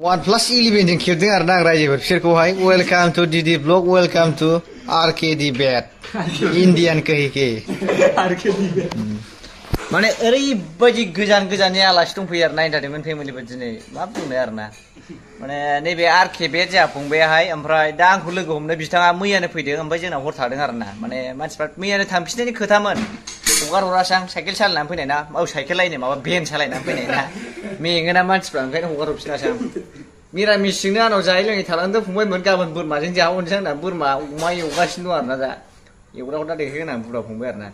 OnePlus 11 जों खेबदों आरो ना आं रायजोफोर बिसोरखौहाय welcome to DD blog welcome to RKD बेट इन्डियान कहिके माने ओरैबायदि गोजान गोजाननि आलासि दंफैयो आरो ना एन्टारटेनमेन्ट फेमिलिफोर दिनै मा बुंनो आरो ना माने नैबे आरके बेट जोंहा फंबायाहाय ओमफ्राय दा आंखौ लोगो हमनो बिथाङा मैयानो फैदों ओमफ्राय जोंनाव हर थादों आरो ना माने मानसिफ्रा मैयानो थांफिननायनि खोथामोन हगार हरासै आं साइकेल सालायनानै फैनाय ना साइकेल लायनो माबा भेन सालायनानै फैनाय ना मेङोना मानसिफ्रा ओंखायनो हगार हरफिनासै आं मिरामिसजोंनो आंनाव जायै लोङै थालांदों फंबायमोन गाबोन बोरमाजों जाहोनोसै होनना बोरमा अमा एवगासिनो दं आरो ना दा एवग्राखौ दा देखायगोन आं बुरजा फंबाय आरो ना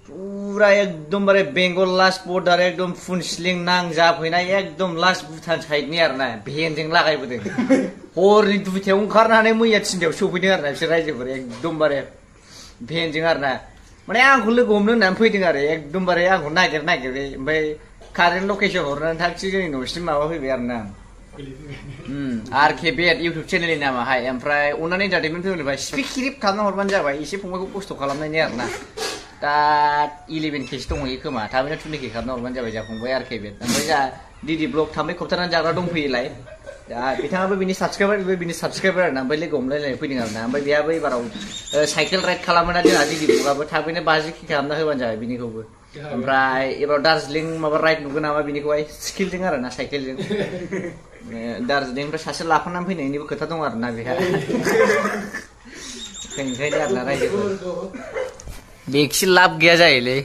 पुरा एकदमबारे बेंगल लास्ट बर्डार एकदम फुनसिलिं नांजाफैनाय एकदम लास्ट भुटान साइडनि आरो ना भेनजों लागायबोदों हरनि 2टायाव ओंखारनानै मैया 3टायाव सफैदों आरो ना बिसोर रायजोफोर एकदमबारे भेनजों आरो ना माने आंखौ लोगो हमनो होननानै फैदों आरो एकदमबारे आंखौ नागिरै ओमफ्राय कारेन्ट लकेसन हरनानै थागथि जोंनि न'सिम माबा फैबाय आरो ना आरके बेट इउटुब चेनेलनि नामाहाय ओमफ्राय अननानै एन्टारटेनमेन्ट फेमिलिनिफ्राय स्पिकिरिप खालामना हरबानो जाबाय एसे फंबायखौ खस्थ' खालामनायनि आरो ना दा 11 केस दंहैयो खोमा थाबैनो 20K खालामना हरबानो जाबाय जा फंबाय आरके बेट ओमफ्राय जा डीडी ब्लग थांबाय खबथारनानै जाग्रा दंफैयोलाय दा बिथाङाबो बिनि साबसक्राइबार आरो ना ओमफ्राय लोगो हमलायलायनाय फैदों आरो ना ओमफ्राय बेहाबो एबाराव साइकेल राइड खालामोना जोंहा डीडी ब्लगाबो थाबैनो 50K खालामना होबानो जाबाय बिनिखौबो ओमफ्राय एबाराव दार्जिलिं माबा राइड नुगोन नामा बिनिखौहाय स्किलजों आरो ना साइकेलजों दार्जिलिंनिफ्राय सासे लाफानानै फैनायनिबो खोथा दं आरो ना बेहा ओंखायनो आरो ना रायजोफोर बेखि लाब गैया जायोलै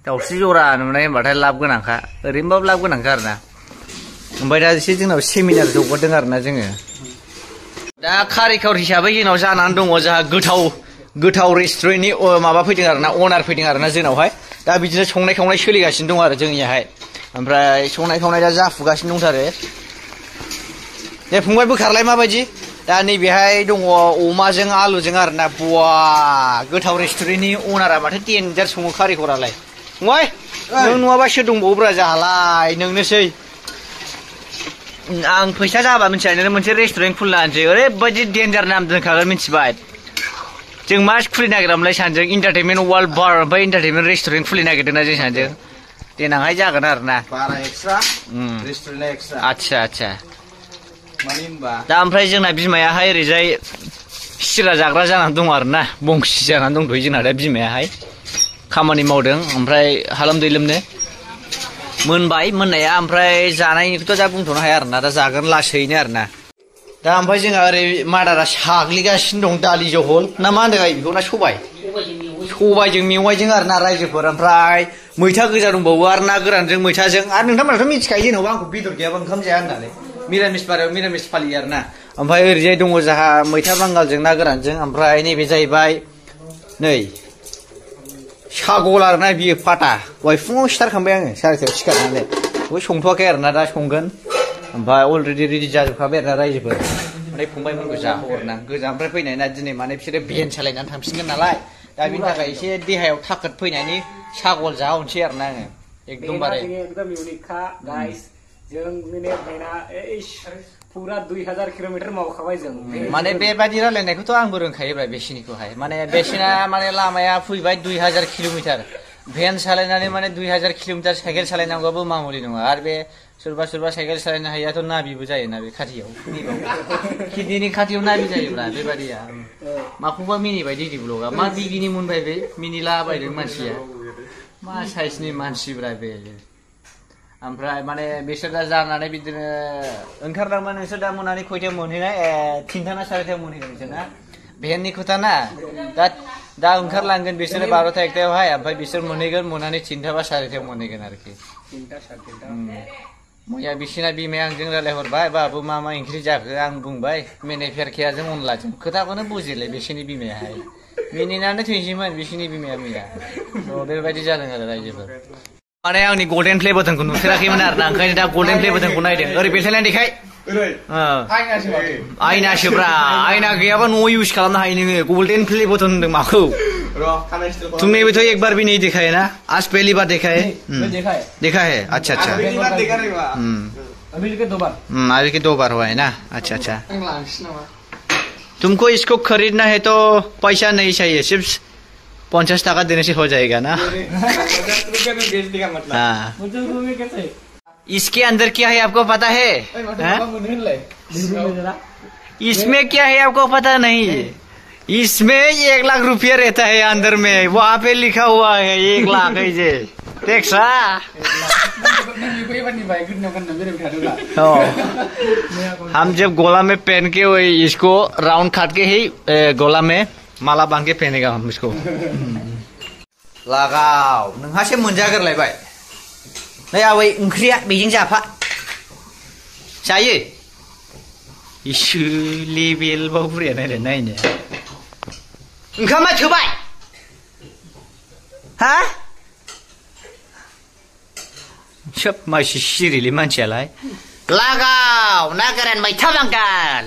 दाउस्रि जरा नुनाय होनबाथाय लाब गोनांखा ओरैनोबाबो लाब गोनांखा आरो ना ओमफ्राय दा एसे जोंनाव सेमिनार जगारदों आरो ना जोङो दा कारिकर हिसाबै जोंनाव जानानै दङ जोंहा गोथाव रेस्टुरेन्टनि माबा फैदों आरो ना अनार फैदों आरो ना जोंनावहाय दा बिदिनो संनाय खावनाय सोलिगासिनो दं आरो जोंनियाहाय ओमफ्राय संनाय खावनाय दा जाफुगासिनो दंथारो दे फंबाय बोखारलाय माबायदि दा नैबेहाय दङ अमाजों आलुजों आरो ना बवा गोथाव रेस्टुरेन्टनि अनारा माथो देन्जार सङो कारिकरालाय फंबाय नों नङाबा सोर दंबावोब्रा जाहालाय नोंनोसै आं फैसा जाबा मिथिया नों मोनसे रेस्टुरेन्ट खुलिना होनोसै ओरैबायदि देन्जार नाम दोनखागोन मिथिबाय जों मा खुलिनो नागिरामोनलाय सानजों इन्टारटेनमेन्ट वर्ल्ड बार ओमफ्राय इन्टारटेनमेन्ट रेस्टुरेन्ट खुलिनो नागिरदोंना जों सानजों देनांहाय जागोन आरो ना आदसा दा ओमफ्राय जोंना बिमायाहाय ओरैजाय सिरा जाग्रा जानानै दं आरो ना बंसि जानानै दंथ'यो जोंना दा बिमायाहाय खामानि मावदों ओमफ्राय हालाम दैलोमनो मोनबाय मोननाया ओमफ्राय जानायनिखौथ' दा बुंथ'नो हाया आरो ना दा जागोन लासैनो आरो ना दा ओमफ्राय जोंहा ओरै मादारा साग्लिगासिनो दं दालि जहल ना मा होनदों बेखौ ना सबायजों मेवाइजों आरो ना रायजोफोर ओमफ्राय मैथा गोजा दंबावो आरो ना गोरानजों मैथाजों आरो नोंथांमोनाथ' मिथिखायो जेनेबा आंखौ बेदर गैयाबा ओंखाम जाया होननानै मिरामिस बारायाव मिरामिस फालियो आरो ना ओमफ्राय ओरैजाय दङ जोंहा मैथा बांगालजों ना गोरानजों ओमफ्राय नैबे जाहैबाय नै सागल आरो ना बियो फाटा दहाय फुङाव सिथारखांबाय आङो 4टायाव सिखारनानै बेखौ संथ'वाखै आरो ना दा संगोन ओमफ्राय अलरेडि रेडि जाजोबखाबाय आरो ना रायजोफोर माने फंबायमोनखौ जाहोहरना गोजाननिफ्राय फैनाय ना दिनै माने बिसोरो भेन सालायनानै थांफिनगोन नालाय दा बिनि थाखाय एसे देहायाव थाखोद फैनायनि सागल जाहोनोसै आरो ना आङो एकदमबारे एकदम यूनिकखा गाइस जों दिनै भेना पुरा 2000 किलोमीटर मावखाबाय जों माने बेबायदि रायलायनायखौथ' आंबो रोंखायोब्रा बेसिनिखौहाय माने बेसिना माने लामाया फैबाय 2000 किलोमिटार भेन सालायनानै माने 2000 किलोमिटार साइकेल सालायनांगौआबो मामुलि नङा आरो बे सोरबा साइकेल सालायनो हायियाथ' नाबिबो जायोना बे खाथियाव किडनिनि खाथियाव नाबि जायोब्रा बेबादिया माखौबा मिनिबाय डीडी ब्लगआ मा बिगिनि मोनबाय बे मिनिला बायदों मानसिया मा साइसनि मानसिब्रा बे ओमफ्राय माने बिसोर दा जानानै बिदिनो ओंखारलांबा नोंसोर दा मोनानि खयथायाव मोनहैनाय 3टा ना 4टायाव मोनहैगोन नोंसोर ना भेननि खोथा ना दा ओंखारलांगोन बिसोरो 12टा 1टायावहाय ओमफ्राय बिसोर मोनहैगोन मोनानि 3टा बा 4टायाव मोनहैगोन आरोखि 3टा 4टा मैया बिसिना बिमाया आंजों रायलायहरबाय बाबु मा ओंख्रि जाखो आं बुंबाय मेने फेरखेयाजों अनलाजों खोथाखौनो बुजिलाय बिसिनि बिमायाहाय मिनिनानै थैसैमोन बिसिनि बिमाया मैया बेबायदि जादों आरो रायजोफोर माने आंनि गल्डेन प्ले बटनखौ नुफेराखैमोन आरो ना ओंखायनो दा गल्डेन प्ले बटनखौ नायदों ओरै बेलथायनानै देखाय आयनासोब्रा आयना गैयाबा न'आव इउज खालामनो हायो नोङो गल्डेन प्ले बटन होनदों माखौ तुमने भी तो एक बार भी नहीं देखा है ना आज पहली बार देखा है देखा है अच्छा अभी के 2 बार हुआ है ना अच्छा तुमको इसको खरीदना है तो पैसा नहीं चाहिए सिर्फ 50 टाका देने से हो जाएगा ना 50 रुपया में बेच देगा मतलब इसके अंदर क्या है आपको पता है इसमें क्या है आपको पता नहीं इसमें 1 लाख रुपया रहता है अंदर में वहाँ पे लिखा हुआ है 1 लाख ऐसे देखा हम जब गोला में पहन के वही इसको राउंड काट के ही गोला में माला बांध के पहनेगा हम इसको लगाओ नोंहासो मोनजागोरलायबाय नै आबै ओंख्रिया बेजों जाफा जायो इसु लेबेल बावुरिया नायलाय नायनो ओंखामा थोबाय हा सोब मासि सिरिलै मानसियालाय लागाव ना गोरान मैथा बांगाल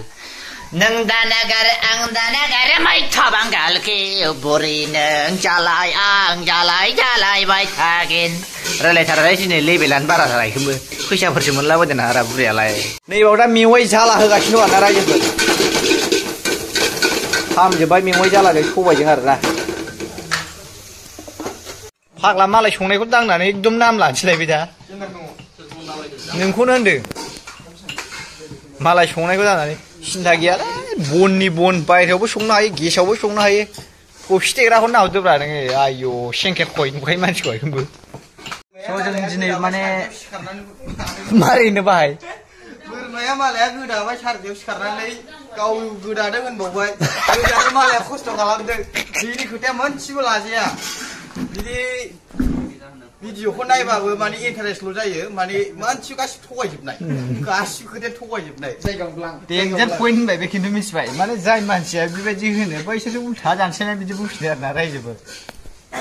नों दा नागार आं दा नागार मैथा बांगालखौ बुरि नों जालाय आं जालायबाय थागोन रायलायथारबाय दिनै लेबेलानो बारा जालायखोमबो फैसाफोरसो मोनलाबायदों ना आरा बुरैयालाय नैबाव दा मेवाइ जाला होगासिनो दं ना रायजोफोर हामजोब्बाय मेवाइ जालाजों सबायजों आरोना फाग्ला मालाय संनायखौ दांनानै एकदम नाम लानोसैलायबाय दा नोंखौनो होनदों मालाय संनायखौ दांनानै सिन्था गैयालै बननि बन बायहेरायावबो संनो हायो गेसावबो संनो हायो थफि देग्राखौ नाहरदोब्रा नोङो आयौ सेंखेर खय नुखायो मानसिखौ आयखौबो जों दिनै माने मारैनो बाहाय बोरमाया मालाया गोदाबाय सारजों सिखारनानै गाव गोदादों होनबावबाय गोदानो मालाया खस्थ' खालामदों बिनि खोथाया मोनसेबो लाजाया बिदि भिडिअखौ नायबाबो माने इन्टारेस्टल' जायो माने मानसिखौ गासिबो थगायजोबनाय गासिबो खोथाया थगायजोबनाय डेन्जार पइन्ट होनबाय बे खिन्थु मिथिबाय माने जाय मानसिया बेबायदि होनो बैसोरसो उल्था जानोसैना बिदि बुंफिनो आरोना रायजोफोर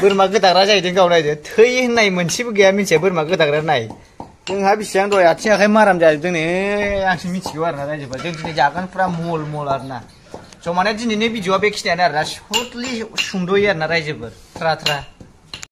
बोरमा गोदाग्रा जाहैदों गाव नायदो थै होननाय मोनसेबो गैया मिथिया बोरमा गोदाग्रा नाय जोंहा बेसेबां दहाय आथिं आखाइ माराम जाजोबदों नै आंसो मिथिगौ आरोना रायजोफोर जों दिनै जागोन फुरा मल मल आरोना स' माने दिनैनि भिडिअआ बेखिनियानो आरोना सर्टलि सुंद'यै आरोना रायजोफोर थ्रा